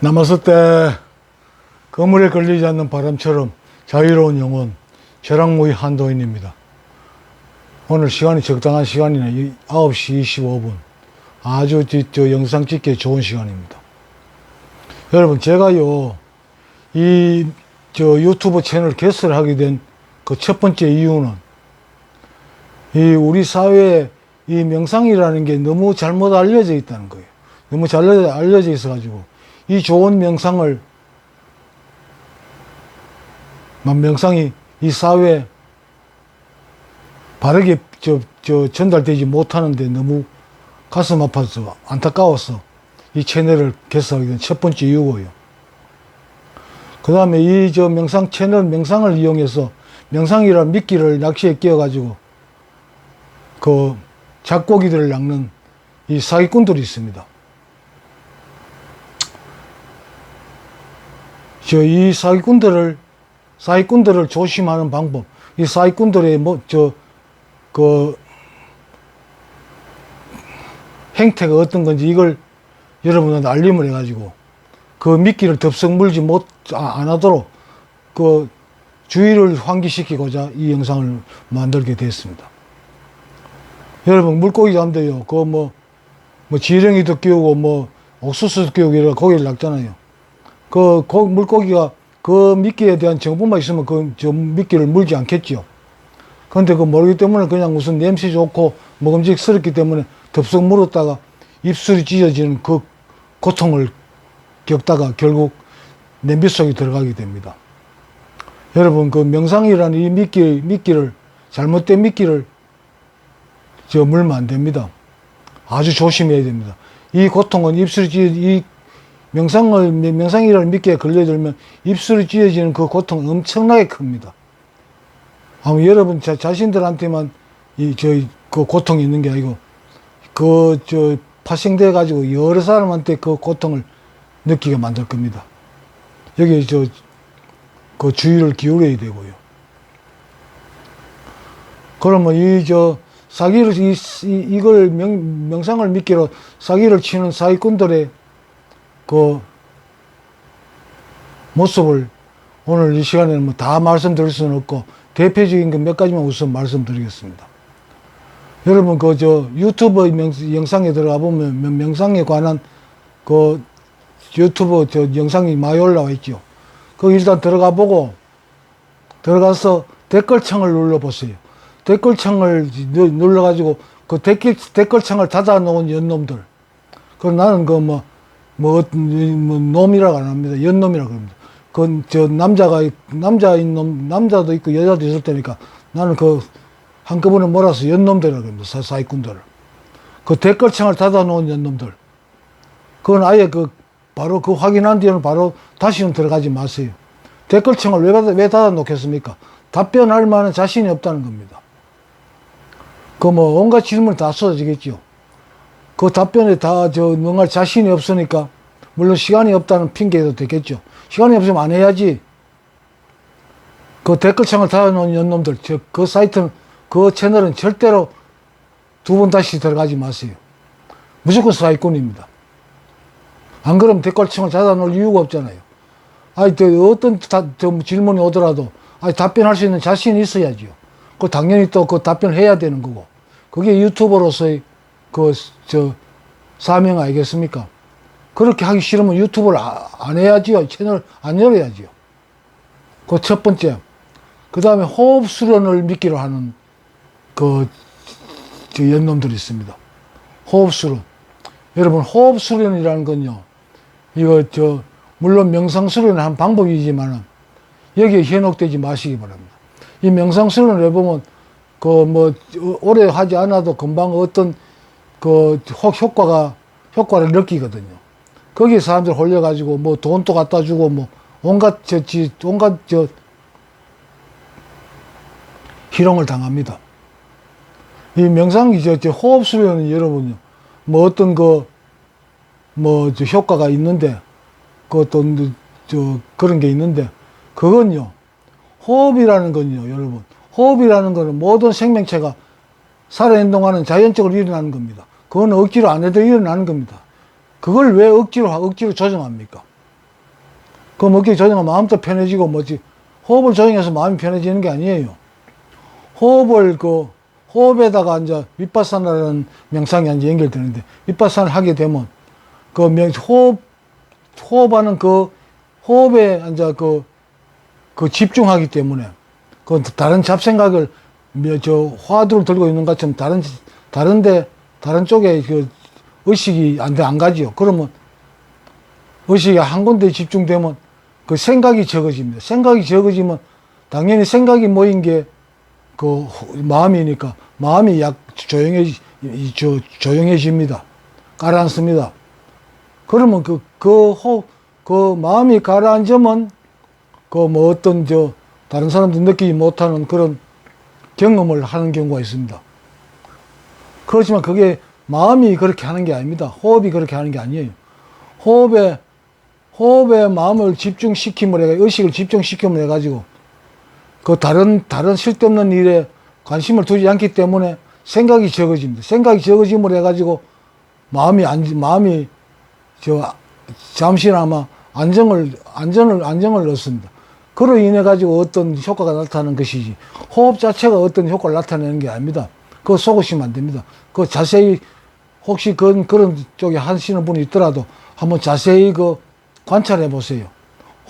남았을 때 그물에 걸리지 않는 바람처럼 자유로운 영혼 벼락무의 한도인입니다. 오늘 시간이 적당한 시간이네. 9시 25분. 아주 영상 찍기 좋은 시간입니다. 여러분, 제가요 유튜브 채널 개설하게 된 그 첫 번째 이유는 우리 사회에 이 명상이라는 게 너무 잘못 알려져 있다는 거예요. 너무 잘 알려져 있어 가지고 이 좋은 명상을 명상이 이 사회에 바르게 전달되지 못하는데 너무 가슴 아파서 안타까워서 이 채널을 개설하게 된 첫 번째 이유고요. 그 다음에 이 명상 채널 명상을 이용해서 명상이라는 미끼를 낚시에 끼워가지고 그 작고기들을 낚는 이 사기꾼들이 있습니다. 이 사기꾼들을 조심하는 방법, 이 사기꾼들의 행태가 어떤 건지 이걸 여러분한테 알림을 해가지고 그 미끼를 덥석 물지 안 하도록 그 주의를 환기시키고자 이 영상을 만들게 됐습니다. 여러분, 물고기 잡는데요, 지렁이도 끼우고 옥수수도 끼우고 이런 고기를 낚잖아요. 물고기가 그 미끼에 대한 정보만 있으면 저 미끼를 물지 않겠죠. 그런데 모르기 때문에 그냥 무슨 냄새 좋고 먹음직스럽기 때문에 덥석 물었다가 입술이 찢어지는 그 고통을 겪다가 결국 냄비 속에 들어가게 됩니다. 여러분, 그 명상이라는 이 미끼를 잘못된 미끼를 물면 안 됩니다. 아주 조심해야 됩니다. 이 고통은 이 명상이라는 미끼에 걸려들면 입술이 찢어지는 그 고통은 엄청나게 큽니다. 아마 여러분 자신들한테만 그 고통이 있는 게 아니고 파생돼 가지고 여러 사람한테 그 고통을 느끼게 만들 겁니다. 여기에 그 주의를 기울여야 되고요. 그러면 이걸 명상을 미끼로 사기를 치는 사기꾼들의 그 모습을 오늘 이 시간에는 다 말씀드릴 수는 없고 대표적인 몇 가지만 우선 말씀드리겠습니다. 여러분, 유튜브 영상에 들어가 보면 명상에 관한 그 유튜브 영상이 많이 올라와 있죠. 일단 들어가서 댓글창을 눌러보세요. 댓글창을 눌러가지고 그 댓글창을 닫아놓은 연놈들. 나는 놈이라고 안 합니다. 연놈이라고 합니다. 남자도 있고 여자도 있을 테니까 나는 한꺼번에 몰아서 연놈들이라고 합니다. 사기꾼들을. 댓글창을 닫아놓은 연놈들. 그건 아예 바로 확인한 뒤에는 바로 다시는 들어가지 마세요. 댓글창을 왜 닫아놓겠습니까? 답변할 만한 자신이 없다는 겁니다. 온갖 질문 다 쏟아지겠죠. 답변에 다 응할 자신이 없으니까, 물론 시간이 없다는 핑계도 되겠죠. 시간이 없으면 안 해야지. 댓글창을 닫아놓은 연놈들, 사이트는, 채널은 절대로 두 번 다시 들어가지 마세요. 무조건 사기꾼입니다. 안 그러면 댓글창을 닫아놓을 이유가 없잖아요. 어떤 질문이 오더라도, 답변할 수 있는 자신이 있어야지요. 당연히 또 답변을 해야 되는 거고. 그게 유튜버로서의 사명 아니겠습니까? 그렇게 하기 싫으면 유튜브를 안 해야지요. 채널 안 열어야지요. 첫 번째. 그 다음에 호흡 수련을 미끼로 하는 연놈들이 있습니다. 호흡 수련. 여러분, 호흡 수련이라는 건요, 물론 명상 수련의 한 방법이지만 여기에 현혹되지 마시기 바랍니다. 이 명상 수련을 해보면 오래 하지 않아도 금방 어떤 효과를 느끼거든요. 거기에 사람들 홀려가지고 돈도 갖다 주고 온갖 희롱을 당합니다. 이 명상이 호흡 수련은 여러분요, 어떤 효과가 있는데, 그런 게 있는데, 그건요, 호흡이라는 건요, 여러분, 호흡이라는 거는 모든 생명체가 살아행동하는 자연적으로 일어나는 겁니다. 그건 억지로 안 해도 일어나는 겁니다. 그걸 왜 억지로 조정합니까? 그 먹기 조정하면 마음도 편해지고 뭐지. 호흡을 조정해서 마음이 편해지는 게 아니에요. 호흡에다가 이제 윗바사나라는 명상이 이제 연결되는데, 윗바사나를 하게 되면 호흡하는 호흡에 이제 집중하기 때문에 다른 잡생각을 화두를 들고 있는 것처럼 다른 쪽에 의식이 안 가지요. 그러면 의식이 한 군데에 집중되면 생각이 적어집니다. 생각이 적어지면 당연히 생각이 모인 게 마음이니까 마음이 조용해집니다. 가라앉습니다. 그러면 마음이 가라앉으면 어떤 다른 사람들이 느끼지 못하는 그런 경험을 하는 경우가 있습니다. 그렇지만 그게 마음이 그렇게 하는 게 아닙니다. 호흡이 그렇게 하는 게 아니에요. 호흡에 마음을 의식을 집중시킴을 해가지고 다른 쓸데없는 일에 관심을 두지 않기 때문에 생각이 적어집니다. 생각이 적어짐을 해가지고 마음이 잠시나마 안정을 얻습니다. 그로 인해 가지고 어떤 효과가 나타나는 것이지, 호흡 자체가 어떤 효과를 나타내는 게 아닙니다. 그거 속으시면 안 됩니다. 자세히 혹시 그런 쪽에 하시는 분이 있더라도 한번 자세히 관찰해 보세요.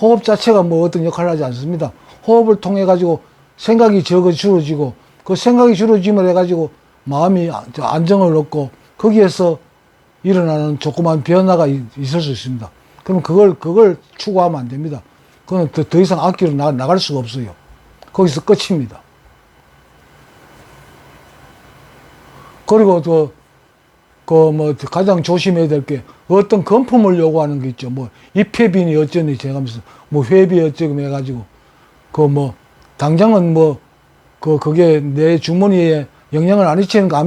호흡 자체가 어떤 역할을 하지 않습니다. 호흡을 통해 가지고 생각이 줄어지고, 생각이 줄어짐을 해 가지고 마음이 안정을 얻고, 거기에서 일어나는 조그만 변화가 있을 수 있습니다. 그럼 그걸 추구하면 안 됩니다. 그건 더 이상 앞길로 나갈 수가 없어요. 거기서 끝입니다. 그리고 가장 조심해야 될 게 어떤 금품을 요구하는 게 있죠. 입회비니 어쩌니 제가 하면서 회비 어쩌고 해가지고 당장은 그게 내 주머니에 영향을 안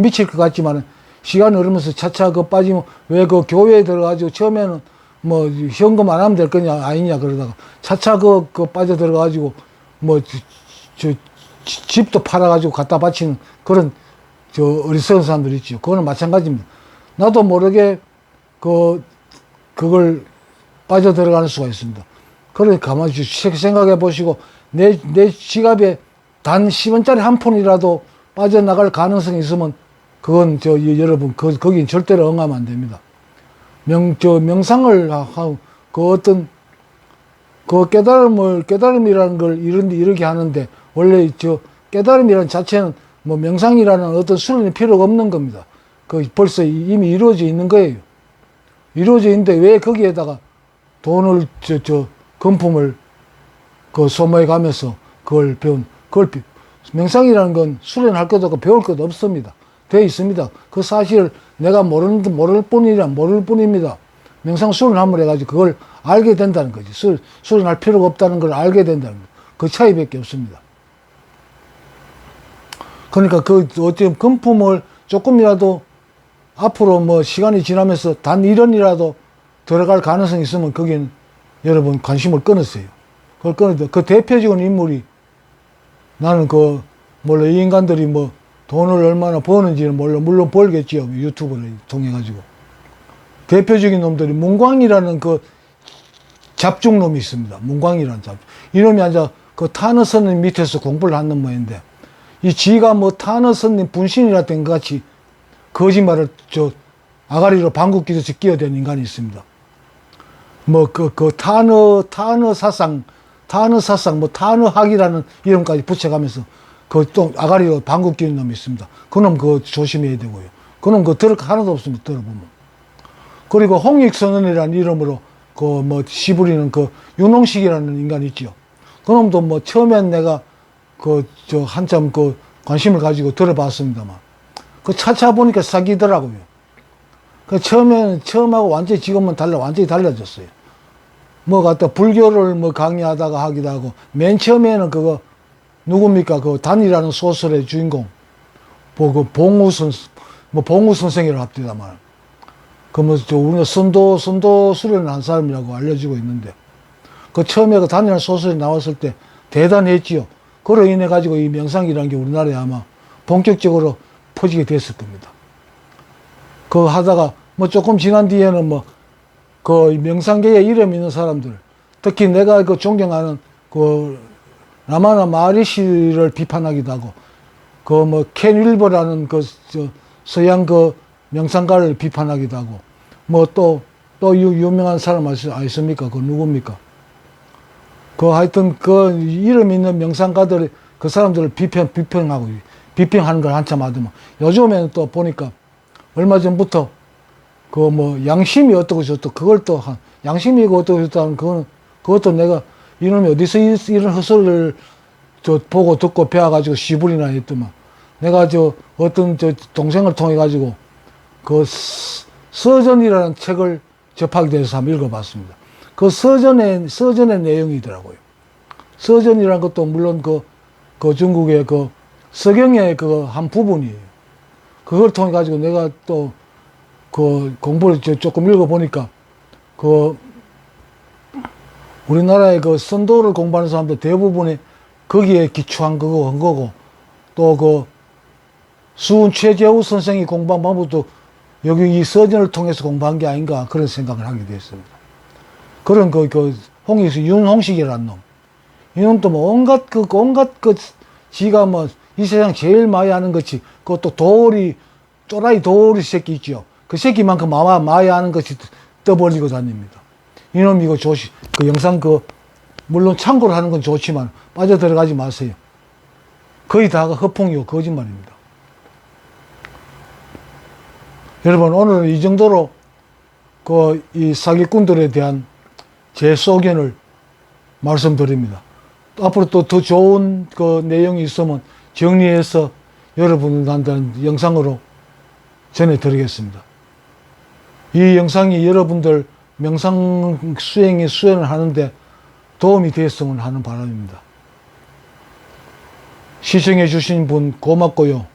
미칠 것 같지만 시간이 흐르면서 차차 빠지면 왜 교회에 들어가지고 처음에는 현금 안 하면 될 거냐 아니냐 그러다가 차차 빠져 들어가지고 집도 팔아가지고 갖다 바치는 그런 어리석은 사람들 있죠. 그거는 마찬가지입니다. 나도 모르게 그걸 빠져 들어가는 수가 있습니다. 그러니까 가만히 생각해 보시고 내 지갑에 단 10원짜리 한 푼이라도 빠져나갈 가능성이 있으면 그건 여러분 거긴 절대로 응하면 안 됩니다. 명상을 하고 깨달음이라는 걸 이렇게 하는데, 원래 깨달음이라는 자체는 명상이라는 어떤 수련이 필요가 없는 겁니다. 벌써 이미 이루어져 있는 거예요. 이루어져 있는데 왜 거기에다가 돈을 금품을 소모해 가면서 그걸 명상이라는 건 수련할 것도 없고 배울 것도 없습니다. 되어 있습니다. 그 사실을 내가 모를 뿐입니다. 명상 수련함을 해가지고 그걸 알게 된다는 거지. 수련할 필요가 없다는 걸 알게 된다는 거. 그 차이밖에 없습니다. 그러니까 어찌 금품을 조금이라도 앞으로 시간이 지나면서 단 1원이라도 들어갈 가능성이 있으면 거긴 여러분 관심을 끊으세요. 그걸 끊어도 대표적인 인물이, 나는 몰라 이 인간들이 돈을 얼마나 버는지는 몰라. 물론 벌겠지요. 유튜브를 통해 가지고. 대표적인 놈들이 문광이라는 잡중놈이 있습니다. 문광이라는 잡중. 이놈이 타너스님 밑에서 공부를 하는 모양인데, 이 지가 타너스님 분신이라 된 것 같이 거짓말을 아가리로 방귀뀌듯이 끼어댄 인간이 있습니다. 타너 사상, 타너학이라는 이름까지 붙여가면서 또 아가리로 방귀 끼는 놈이 있습니다. 그놈 조심해야 되고요. 그놈 들을 하나도 없습니다. 들어보면. 그리고 홍익선언이라는 이름으로 시부리는 윤홍식이라는 인간이 있죠. 그놈도 처음엔 내가 한참 관심을 가지고 들어봤습니다만 차차 보니까 사기더라고요. 처음하고 완전히 지금은 완전히 달라졌어요. 불교를 강의하다가 하기도 하고, 맨 처음에는 누굽니까? 단이라는 소설의 주인공. 봉우 선생이라고 합디다만. 우리가 선도 수련을 한 사람이라고 알려지고 있는데, 처음에 단이라는 소설이 나왔을 때 대단했지요. 그로 인해 가지고 이 명상이라는 게 우리나라에 아마 본격적으로 퍼지게 됐을 겁니다. 하다가 조금 지난 뒤에는 명상계에 이름 있는 사람들, 특히 내가 그 존경하는 그 라마나 마하리시를 비판하기도 하고, 그 뭐 켄 윌버라는 그 저 서양 그 명상가를 비판하기도 하고, 뭐 또 유명한 사람 아십니까? 그 누굽니까? 그 하여튼 그 이름 있는 명상가들이 그 사람들을 비평하는 걸 한참 하더만. 요즘에는 또 보니까 얼마 전부터 그 뭐 양심이 어떻고 저떻고 그걸 또 양심이 어떻고 저떻고 그것도 내가 이놈이 어디서 이런 헛소리를 저 보고 듣고 배워가지고 시부리나 했더만. 내가 저 어떤 저 동생을 통해 가지고 그 서전이라는 책을 접하게 돼서 한번 읽어봤습니다. 그 서전의 내용이더라고요. 서전이라는 것도 물론 그 중국의 그 서경의 그 한 부분이에요. 그걸 통해 가지고 내가 또 그 공부를 조금 읽어보니까 그 우리나라의 그 선도를 공부하는 사람들 대부분이 거기에 기초한 거고 한 거고, 또 그 수훈 최재우 선생이 공부한 방법도 여기 이 서전을 통해서 공부한 게 아닌가 그런 생각을 하게 되었습니다. 그런 윤홍식이라는 놈. 이놈도 뭐 온갖 지가 뭐 이 세상 제일 많이 하는 것이 그것도 또라이 도리 새끼 있죠. 그 새끼만큼 많이 하는 것이 떠벌리고 다닙니다. 이놈 이거 그 영상 물론 참고를 하는 건 좋지만 빠져들어가지 마세요. 거의 다가 허풍이고 거짓말입니다. 여러분, 오늘은 이 정도로 이 사기꾼들에 대한 제 소견을 말씀드립니다. 앞으로 또 더 좋은 그 내용이 있으면 정리해서 여러분들한테 영상으로 전해드리겠습니다. 이 영상이 여러분들 명상 수행을 하는데 도움이 되었으면 하는 바람입니다. 시청해 주신 분 고맙고요.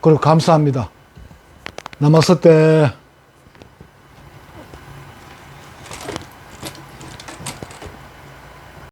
그리고 감사합니다. 나마스테.